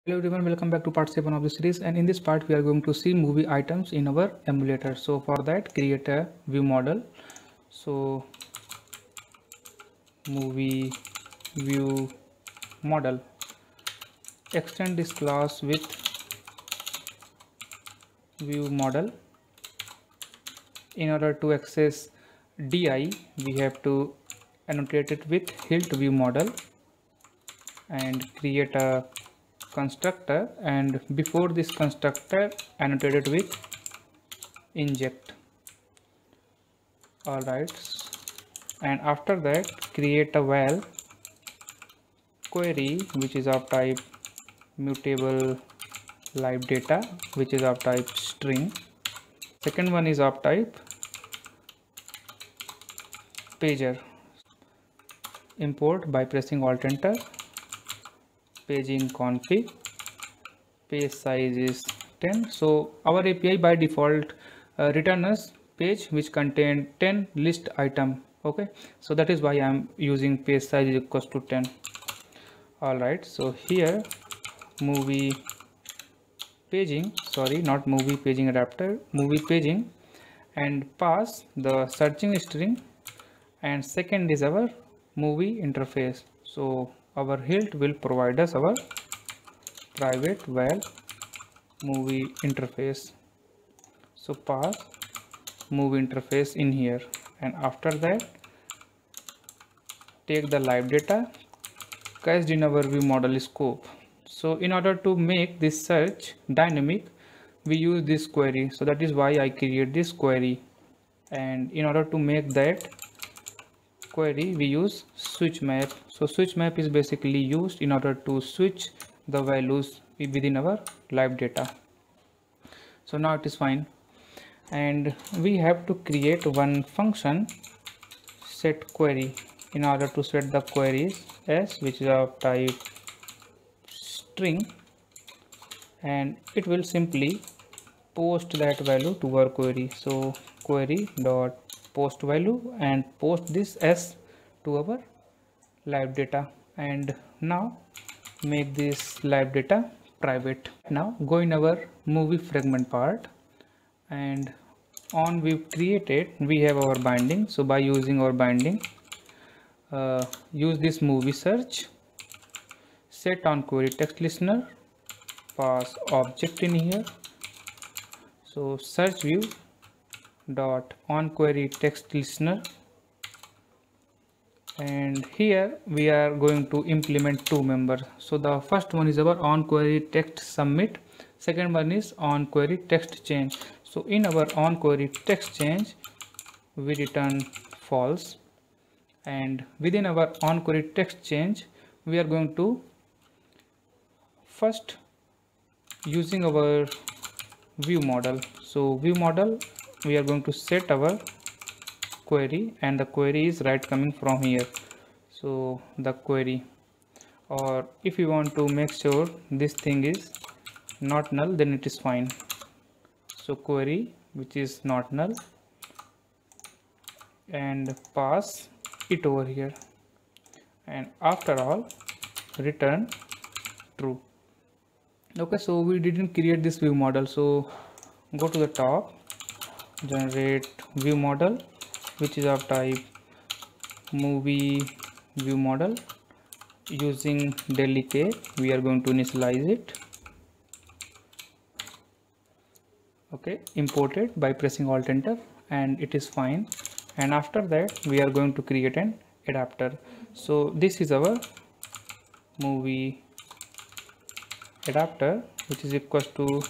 Hello everyone, welcome back to part 7 of the series, and in this part we are going to see movie items in our emulator. So for that, create a view model. So movie view model, extend this class with view model. In order to access DI, we have to annotate it with hilt view model and create a constructor, and before this constructor annotate it with inject. Alright, and after that create a val query which is of type mutable live data, which is of type string. Second one is of type pager. Import by pressing alt enter. Paging config, page size is 10. So our API by default return us page which contain 10 list item. Okay, so that is why I am using page size is equals to 10. Alright, so here movie paging, sorry, not movie paging adapter, movie paging, and pass the searching string, and second is our movie interface. So our hilt will provide us our private val movie interface. So pass movie interface in here, and after that take the live data cached in our view model scope. So in order to make this search dynamic, we use this query. So that is why I create this query, and in order to make that query we use switch map. So switch map is basically used in order to switch the values within our live data. So now it is fine, and we have to create one function set query in order to set the queries as which is of type string, and it will simply post that value to our query. So query dot post value, and post this as to our live data, and now make this live data private. Now go in our movie fragment part, and on we've created we have our binding. So by using our binding, use this movie search, set on query text listener, pass object in here. So search view dot on query text listener, and here we are going to implement two members. So the first one is our on query text submit, second one is on query text change. So in our on query text change we return false, and within our on query text change we are going to first using our view model. So view model, we are going to set our query, and the query is right coming from here. So the query, or if you want to make sure this thing is not null, then it is fine. So query which is not null, and pass it over here, and after all return true. Okay, so we didn't create this view model, so go to the top, generate view model which is of type movie view model. Using delicate we are going to initialize it. Okay, import it by pressing alt enter, and it is fine. And after that we are going to create an adapter. So this is our movie adapter which is equals to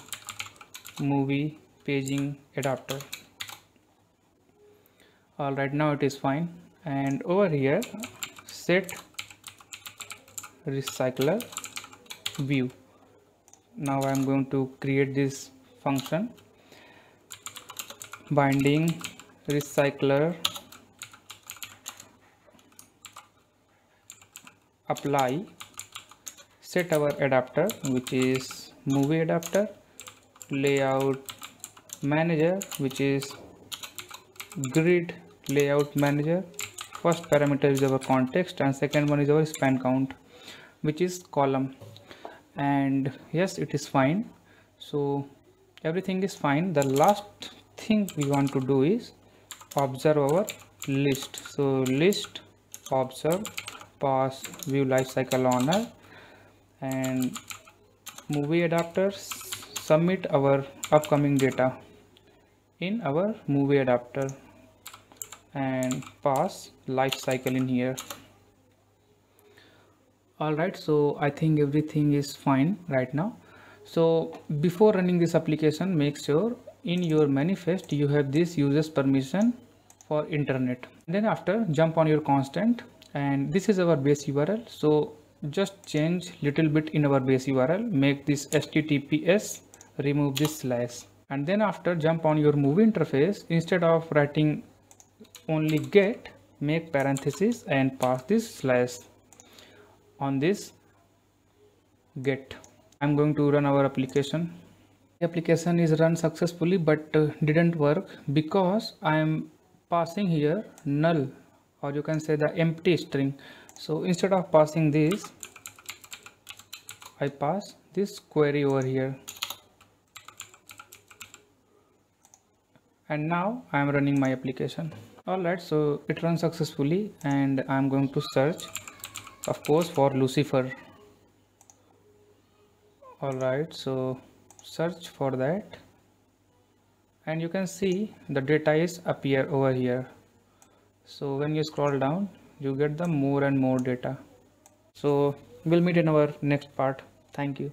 movie paging adapter. Alright, now it is fine, and over here set recycler view. Now I am going to create this function, binding recycler apply, set our adapter which is movie adapter, layout manager which is grid layout manager. First parameter is our context, and second one is our span count which is column. and yes, it is fine. So everything is fine. The last thing we want to do is observe our list. So list, observe, pass, view lifecycle owner, and movie adapters, submit our upcoming data in our movie adapter, and pass lifecycle in here. Alright, so I think everything is fine right now. So before running this application, make sure in your manifest you have this users permission for internet. Then after, jump on your constant, and this is our base URL. So just change little bit in our base URL, make this HTTPS, remove this slash, and then after, jump on your movie interface. Instead of writing only get, make parenthesis and pass this slash on this get. I'm going to run our application. The application is run successfully, but didn't work because I am passing here null, or you can say the empty string. So instead of passing this, I pass this query over here, and now I am running my application. Alright, so it runs successfully, and I'm going to search, of course, for Lucifer. Alright, so search for that, and you can see the data is appear over here. So when you scroll down, you get the more and more data. So we'll meet in our next part. Thank you.